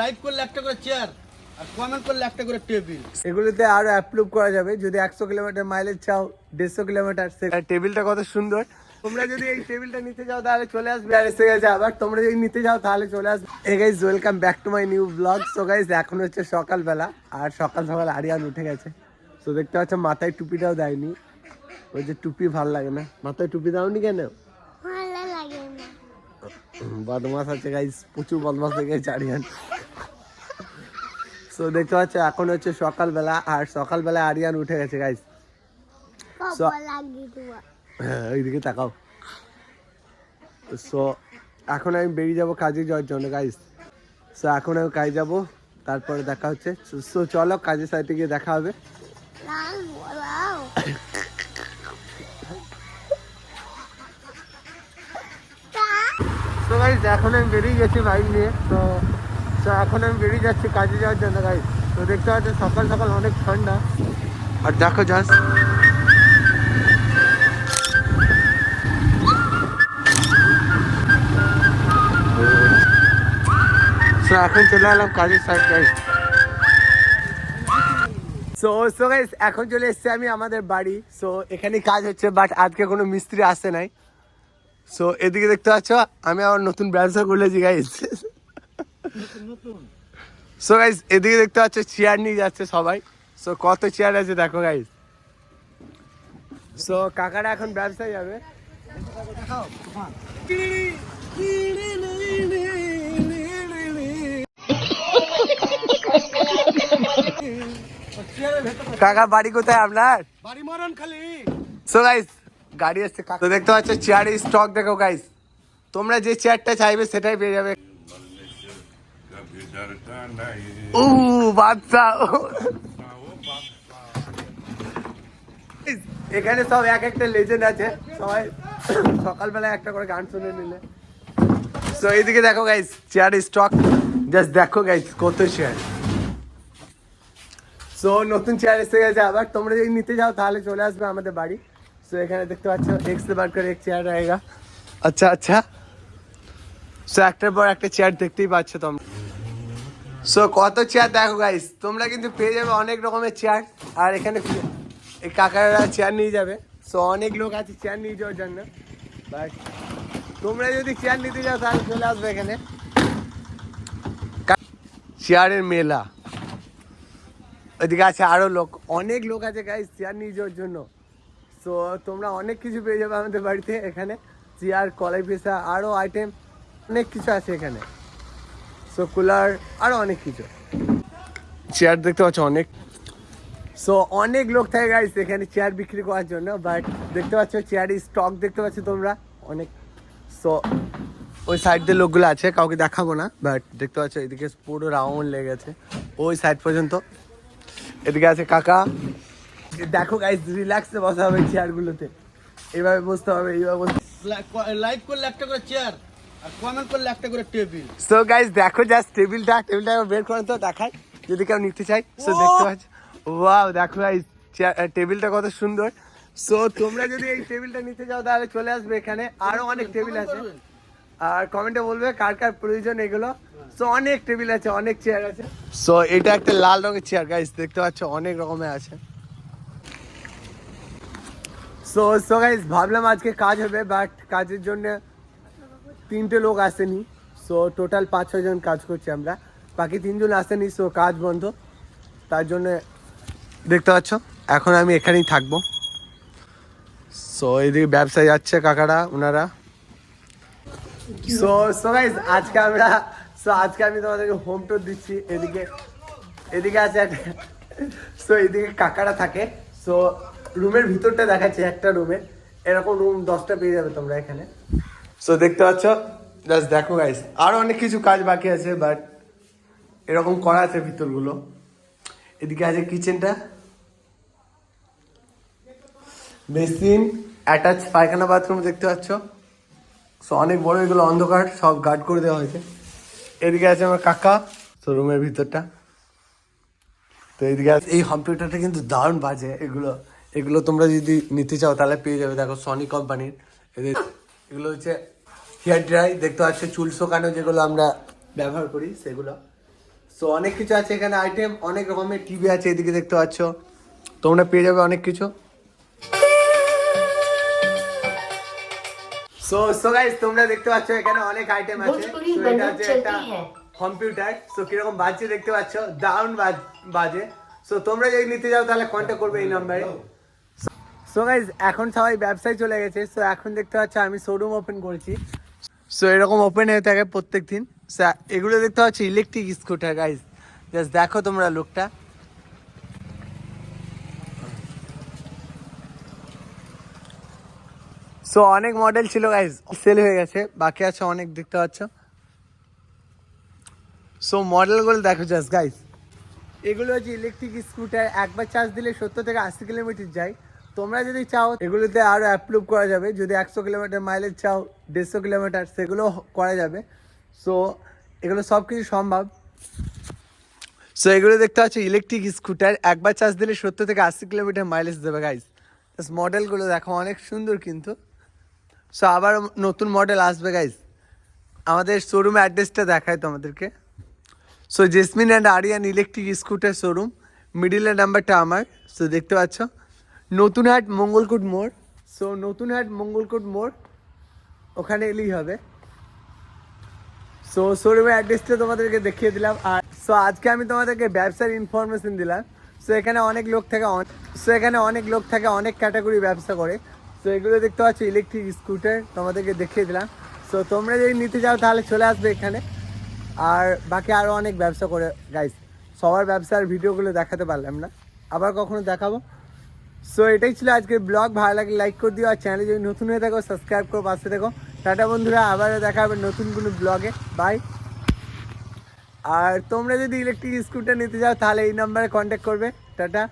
Like করলে একটা করে চেয়ার আর কমেন্ট করলে একটা করে টেবিল। এগুলোতে আরো অ্যাপ্রুভ করা যাবে যদি 100 কিলোমিটার মাইলেজ চাও, 150 কিলোমিটার। টেবিলটা কত সুন্দর। তোমরা যদি এই টেবিলটা নিতে যাও তাহলে চলে আসবে, আর এসে গেছে আবার। তোমরা যদি নিতে যাও তাহলে চলে আসবে। এই guys, welcome back to my new blog. So guys, এখন হচ্ছে সকালবেলা, আর সকাল সকাল আরিয়ান উঠে গেছে। তো দেখতে পাচ্ছ মাথায় টুপিটাও দেয়নি। ওই যে টুপি ভাল লাগে না, মাথায় টুপি দাওনি কেন? ভালো লাগে না। বদমাস আছে গাইস, প্রচুর বদমাস হয়ে গেছে আরিয়ান। সো দেখতে পাচ্ছ এখন হচ্ছে সকালবেলা, আর সকালবেলা আরিয়ান উঠে গেছে গাইস। হ্যাঁ, ওইদিকে তাকাও। সো এখন আমি বেরিয়ে যাবো কাজে যাওয়ার জন্য গাইস। সো এখন আমি কাজে যাবো, তারপরে দেখা হচ্ছে। সো চলো কাজের সাইডে গিয়ে দেখা হবে। তো গাইস এখন আমি বেরিয়ে গেছি বাইক নিয়ে। তো এখন আমি বেরিয়ে যাচ্ছি কাজে যাওয়ার জন্য গাইস। তো দেখতে পাচ্ছি সকাল সকাল অনেক ঠান্ডা, আর দেখো জাস্ট এখন চলে এলাম কাজের সাইড গাইস। সো গাইস এখন চলে এসেছি আমি আমাদের বাড়ি। সো এখানে কাজ হচ্ছে, বাট আজকে কোনো মিস্ত্রি আসে নাই। সো এদিকে দেখতে পাচ্ছ আমি আমার নতুন ব্যবসা খুলেছি গাইস। সো গাইস এদিকে দেখতে পাচ্ছ চেয়ার নিয়ে যাচ্ছে সবাই। সো কত চেয়ার আছে দেখো গাইস। সো কাকারা এখন ব্যবসায় যাবে। কাকা বাড়ি কোথায় আপনার? বাড়ি মরণ খালি। সো গাইস গাড়ি আসছে, তো দেখতে পাচ্ছ চেয়ারের স্টক দেখো গাইস। তোমরা যে চেয়ারটা চাইবে সেটাই পেয়ে যাবে। বাচ্চা এখানে সব এক একটা লেজেন্ড আছে, সবাই সকালবেলা একটা করে গান শুনে নিলে। সো এইদিকে দেখো গাইস চেয়ারের স্টক, জাস্ট দেখো গাইস কত চেয়ার। সো নতুন চেয়ার এসে গেছে আবার। তোমরা যদি নিতে যাও তাহলে চলে আসবে আমাদের বাড়ি। সো এখানে দেখতে পাচ্ছ এক से बढ़कर एक চেয়ার रहेगा। আচ্ছা আচ্ছা, সো একটার পর একটা চেয়ার দেখতেই পাচ্ছ তোমরা। সো কত চেয়ার দেখো গাইস, তোমরা কিন্তু পেয়ে যাবে অনেক রকমের চেয়ার। আর এখানে এই কাকারা চেয়ার নিয়ে যাবে। সো অনেক লোক আছে চেয়ার নিয়ে যাওয়ার জন্য, বাট তোমরা যদি চেয়ার নিতে যাও তাহলে চলে আসবে এখানে। চেয়ারের মেলা, ওইদিকে আছে আরো লোক, অনেক লোক আছে গাইস চেয়ার নিয়ে যাওয়ার জন্য। সো তোমরা অনেক কিছু পেয়ে যাবে আমাদের বাড়িতে। এখানে চেয়ার, কলাই পেশা, আরো আইটেম অনেক কিছু আছে এখানে। সো কুলার, আরো অনেক কিছু। চেয়ার দেখতে পাচ্ছ অনেক। সো অনেক লোক থাকে গাইস এখানে চেয়ার বিক্রি করার জন্য, বাট দেখতে পাচ্ছ চেয়ারের স্টক দেখতে পাচ্ছ তোমরা অনেক। সো ওই সাইড দিয়ে লোকগুলো আছে, কাউকে দেখাবো না, বাট দেখতে পাচ্ছ এদিকে পুরো রাউন্ড লেগে গেছে ওই সাইড পর্যন্ত। এদিকে আছে কাকা। দেখো গাইস রিল্যাক্সে বসা হবে চেয়ারগুলোতে, এইভাবে বসতে হবে, এইভাবে বসতে। লাইক করলে একটা করে চেয়ার আর কমেন্ট করলে একটা করে টেবিল। সো গাইস দেখো জাস্ট টেবিলটা বের করেন তো দেখাই যদি কেউ নিতে চাই। সো দেখতে পাচ্ছ, ওয়াও দেখো গাইস টেবিলটা কত সুন্দর। সো তোমরা যদি এই টেবিলটা নিতে যাও তাহলে চলে আসবে এখানে, আরো অনেক টেবিল আছে। আর কমেন্টে বলবে কার কার প্রয়োজন এগুলো। সো অনেক টেবিল আছে, অনেক চেয়ার আছে। সো এটা একটা লাল রঙের চেয়ার গাইস, দেখতে পাচ্ছ অনেক রকমের আছে। সো গাইস ভাবলাম আজকে কাজ হবে, বাট কাজের জন্য 3টে লোক আসেনি। সো টোটাল 5-6 জন কাজ করছি আমরা, বাকি 3 জন আসেনি। সো কাজ বন্ধ, তার জন্য দেখতে পাচ্ছ এখন আমি এখানেই থাকবো। সো এদিকে ব্যবসায় যাচ্ছে কাকারা ওনারা। সো গাইস আজকে আমি তোমাদেরকে হোম টুর দিচ্ছি। এদিকে আছে একটা, সো এদিকে কাকারা থাকে। সো রুমের ভিতরটা দেখাচ্ছে, একটা রুমে এরকম রুম 10টা পেয়ে যাবে তোমরা এখানে। সো দেখতে পাচ্ছ জাস্ট দেখো গাইস, আরো অনেক কিছু কাজ বাকি আছে, বাট এরকম করা আছে ভিতরগুলো। এদিকে আছে কিচেনটা, বেসিন, অ্যাটাচ পায়খানা বাথরুম দেখতে পাচ্ছ। সো অনেক বড়, এগুলো অন্ধকার, সব গার্ড করে দেওয়া হয়েছে। এদিকে আছে আমার কাকা। তো রুমের ভিতরটা, তো এদিকে এই কম্পিউটারটা কিন্তু দারুণ বাজে। এগুলো তোমরা যদি নিতে চাও তাহলে পেয়ে যাবে। দেখো সনি কোম্পানির এগুলো হচ্ছে হেয়ার ড্রাই, দেখতে পাচ্ছ চুল শোকানো যেগুলো আমরা ব্যবহার করি সেগুলো। সো অনেক কিছু আছে এখানে আইটেম, অনেক রকমের টিভি আছে, এদিকে দেখতে পাচ্ছ, তোমরা পেয়ে যাবে অনেক কিছু। সো সো গাইস, তোমরা দেখতে পাচ্ছ এখানে অনেক আইটেম আছে। সো এটা হচ্ছে একটা কম্পিউটার। সো কিরকম বাজছে দেখতে পাচ্ছ, দারুণ বাজে। সো তোমরা যদি নিতে যাও তাহলে কন্ট্যাক্ট করবে এই নাম্বারে। সো গাইস, এখন সবাই ব্যবসায় চলে গেছে। সো এখন দেখতে পাচ্ছ আমি শোরুম ওপেন করেছি। সো এরকম ওপেন হয়ে থাকে প্রত্যেক দিন। এগুলো দেখতে পাচ্ছ ইলেকট্রিক স্কুটার গাইস, জাস্ট দেখো তোমরা লোকটা। সো অনেক মডেল ছিল গাইস, সেল হয়ে গেছে, বাকি আছে অনেক দেখতে পাচ্ছ। সো মডেলগুলো দেখো জাস্ট গাইস, এগুলো হচ্ছে ইলেকট্রিক স্কুটার, একবার চার্জ দিলে 70 থেকে 80 কিলোমিটার যায়। তোমরা যদি চাও এগুলোতে আরও অ্যাপ্রুভ করা যাবে, যদি 100 কিলোমিটার মাইলেজ চাও, 150 কিলোমিটার, সেগুলো করা যাবে। সো এগুলো সব কিছু সম্ভব। সো এগুলো দেখতে পাচ্ছ ইলেকট্রিক স্কুটার, একবার চার্জ দিলে 70 থেকে 80 কিলোমিটার মাইলেজ দেবে গাইস। মডেলগুলো দেখো অনেক সুন্দর কিন্তু। সো আবার নতুন মডেল আসবে গাইস। আমাদের শোরুম অ্যাড্রেসটা দেখায় তোমাদেরকে। So Jasmine and Aryan electric scooter showroom, মিডিলের নাম্বারটা আমার। সো দেখতে পাচ্ছ নতুনহাট মঙ্গলকোট মোড়। সো নতুনহাট মঙ্গলকোট মোড়, ওখানে এলেই হবে। সো শোরুমের অ্যাড্রেসটা তোমাদেরকে দেখিয়ে দিলাম। আর সো আজকে আমি তোমাদেরকে ব্যবসার ইনফরমেশন দিলাম। সো এখানে অনেক লোক থাকে, অনেক ক্যাটাগরি ব্যবসা করে। সো এগুলো দেখতে পাচ্ছ ইলেকট্রিক স্কুটার, তোমাদেরকে দেখিয়ে দিলাম। সো তোমরা যদি নিতে চাও তাহলে চলে আসবে এখানে। আর বাকি আরও অনেক ব্যবসা করে গাইস, সবার ব্যবসার ভিডিওগুলো দেখাতে পারলাম না, আবার কখনো দেখাবো। সো এটাই ছিল আজকের ব্লগ। ভালো লাগলে লাইক করে দিও, আর চ্যানেলে যদি নতুন হয়ে থাকো সাবস্ক্রাইব করো, পাশে দেখো। টাটা বন্ধুরা, আবারও দেখা হবে নতুন কোনো ব্লগে। বাই। আর তোমরা যদি ইলেকট্রিক স্কুটার নিতে যাও তাহলে এই নাম্বারে কন্ট্যাক্ট করবে। টাটা।